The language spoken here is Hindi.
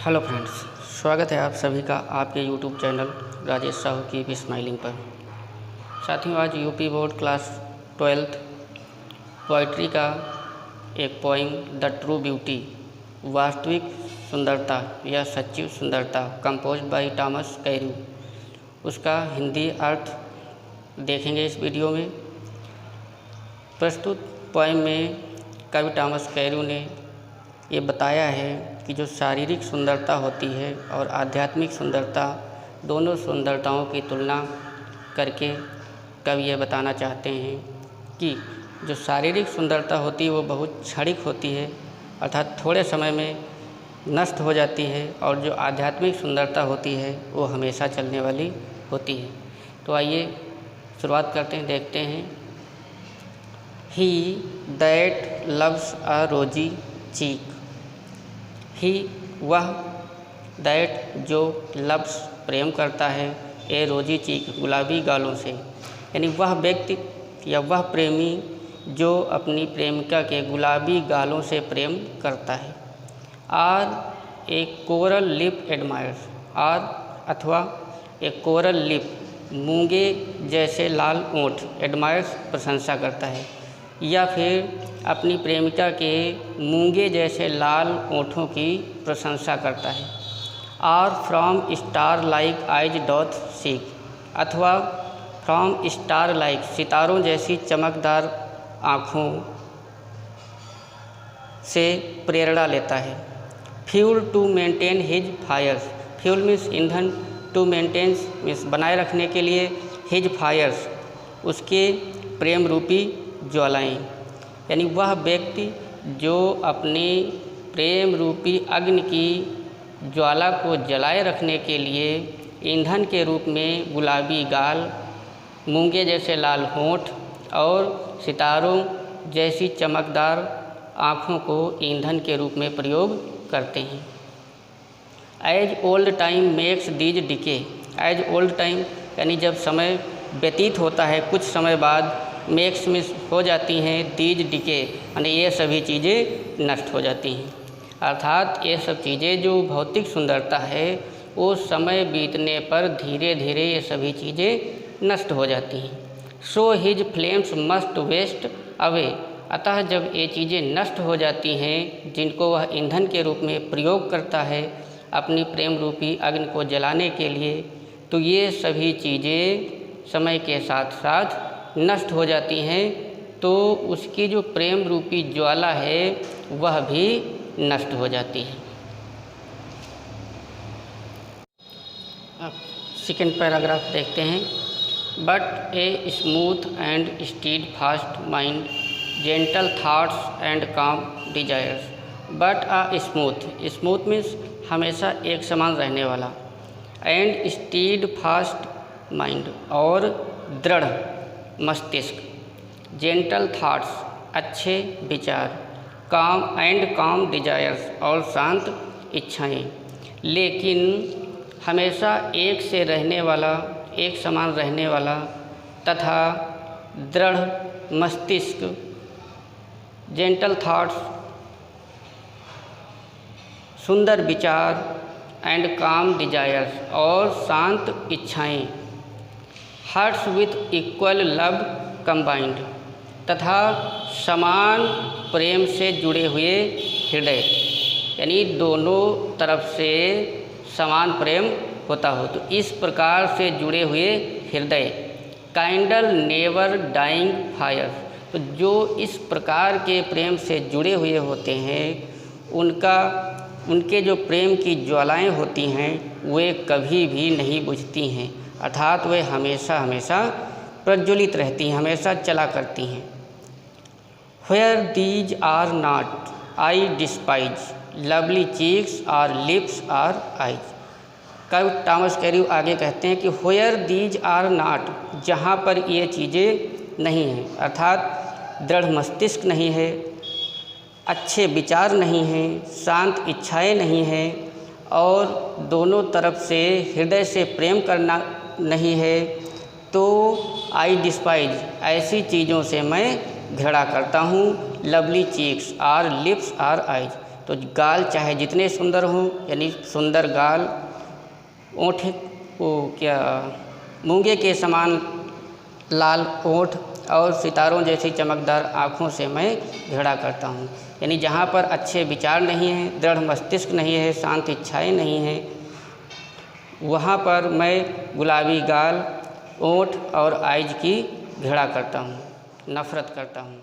हेलो फ्रेंड्स, स्वागत है आप सभी का आपके यूट्यूब चैनल राजेश साहू की स्माइलिंग पर। साथियों, आज UP board class 12th poetry का एक पोइम द ट्रू ब्यूटी, वास्तविक सुंदरता या सच्ची सुंदरता, कंपोज बाय टॉमस कैरू, उसका हिंदी अर्थ देखेंगे इस वीडियो में। प्रस्तुत पोइम में कवि टॉमस कैरू ने ये बताया है कि जो शारीरिक सुंदरता होती है और आध्यात्मिक सुंदरता, दोनों सुंदरताओं की तुलना करके कवि ये बताना चाहते हैं कि जो शारीरिक सुंदरता होती है वो बहुत क्षणिक होती है, अर्थात थोड़े समय में नष्ट हो जाती है, और जो आध्यात्मिक सुंदरता होती है वो हमेशा चलने वाली होती है। तो आइए शुरुआत करते हैं, देखते हैं। ही दैट लव्स अ रोजी चीक, ही वह, दैट जो, लव्स प्रेम करता है, ए रोजी चीक गुलाबी गालों से, यानी वह व्यक्ति या वह प्रेमी जो अपनी प्रेमिका के गुलाबी गालों से प्रेम करता है। Or a coral lip admires, or अथवा ए कोरल लिप मूंगे जैसे लाल ओंठ, एडमायर्स प्रशंसा करता है, या फिर अपनी प्रेमिका के मूंगे जैसे लाल ओंठों की प्रशंसा करता है। Or from star like eyes doth seek, अथवा फ्रॉम स्टार लाइक सितारों जैसी चमकदार आँखों से प्रेरणा लेता है। Fuel to maintain his fires, fuel means ईंधन, टू मेंटेन मीन्स बनाए रखने के लिए, हिज फायर्स उसके प्रेम रूपी ज्वालाएँ, यानी वह व्यक्ति जो अपने प्रेम रूपी अग्नि की ज्वाला को जलाए रखने के लिए ईंधन के रूप में गुलाबी गाल, मूंगे जैसे लाल होंठ और सितारों जैसी चमकदार आँखों को ईंधन के रूप में प्रयोग करते हैं। As old time makes these decay, as old time यानी जब समय व्यतीत होता है, कुछ समय बाद मेक्स मिस हो जाती हैं, दीज डिके यानी ये सभी चीज़ें नष्ट हो जाती हैं, अर्थात ये सब चीज़ें जो भौतिक सुंदरता है वो समय बीतने पर धीरे धीरे ये सभी चीज़ें नष्ट हो जाती हैं। So his flames must waste away, अतः जब ये चीज़ें नष्ट हो जाती हैं जिनको वह ईंधन के रूप में प्रयोग करता है अपनी प्रेम रूपी अग्नि को जलाने के लिए, तो ये सभी चीज़ें समय के साथ साथ नष्ट हो जाती हैं, तो उसकी जो प्रेम रूपी ज्वाला है वह भी नष्ट हो जाती है। अब सेकेंड पैराग्राफ देखते हैं। But a smooth and steadfast mind, gentle thoughts and calm desires, but a smooth, smooth means हमेशा एक समान रहने वाला, एंड स्टीड फास्ट माइंड और दृढ़ मस्तिष्क, जेंटल थाट्स अच्छे विचार, काम एंड काम डिजायर्स और शांत इच्छाएं, लेकिन हमेशा एक से रहने वाला, एक समान रहने वाला तथा दृढ़ मस्तिष्क, जेंटल थाट्स सुंदर विचार, एंड काम डिजायर्स और शांत इच्छाएं, hearts with equal love combined तथा समान प्रेम से जुड़े हुए हृदय, यानी दोनों तरफ से समान प्रेम होता हो, तो इस प्रकार से जुड़े हुए हृदय, काइंडल नेवर डाइंग फायर, तो जो इस प्रकार के प्रेम से जुड़े हुए होते हैं उनके जो प्रेम की ज्वालाएं होती हैं वे कभी भी नहीं बुझती हैं, अर्थात वे हमेशा हमेशा प्रज्वलित रहती हैं, हमेशा चला करती हैं। Where these are not I despise, lovely cheeks or lips or eyes, कवि टॉमस कैरू आगे कहते हैं कि व्हेयर दीज आर नॉट, जहाँ पर ये चीज़ें नहीं हैं, अर्थात दृढ़ मस्तिष्क नहीं है, अच्छे विचार नहीं हैं, शांत इच्छाएं नहीं हैं, और दोनों तरफ से हृदय से प्रेम करना नहीं है, तो आई डिस्पाइज ऐसी चीज़ों से मैं घृणा करता हूँ। Lovely cheeks or lips or eyes, तो गाल चाहे जितने सुंदर हों, यानी सुंदर गाल, ओंठ वो क्या मूंगे के समान लाल ओंठ और सितारों जैसी चमकदार आँखों से मैं घृणा करता हूँ। यानी जहाँ पर अच्छे विचार नहीं हैं, दृढ़ मस्तिष्क नहीं है, शांत इच्छाएं नहीं हैं, वहाँ पर मैं गुलाबी गाल, ओंठ और आइज की घृणा करता हूँ, नफ़रत करता हूँ।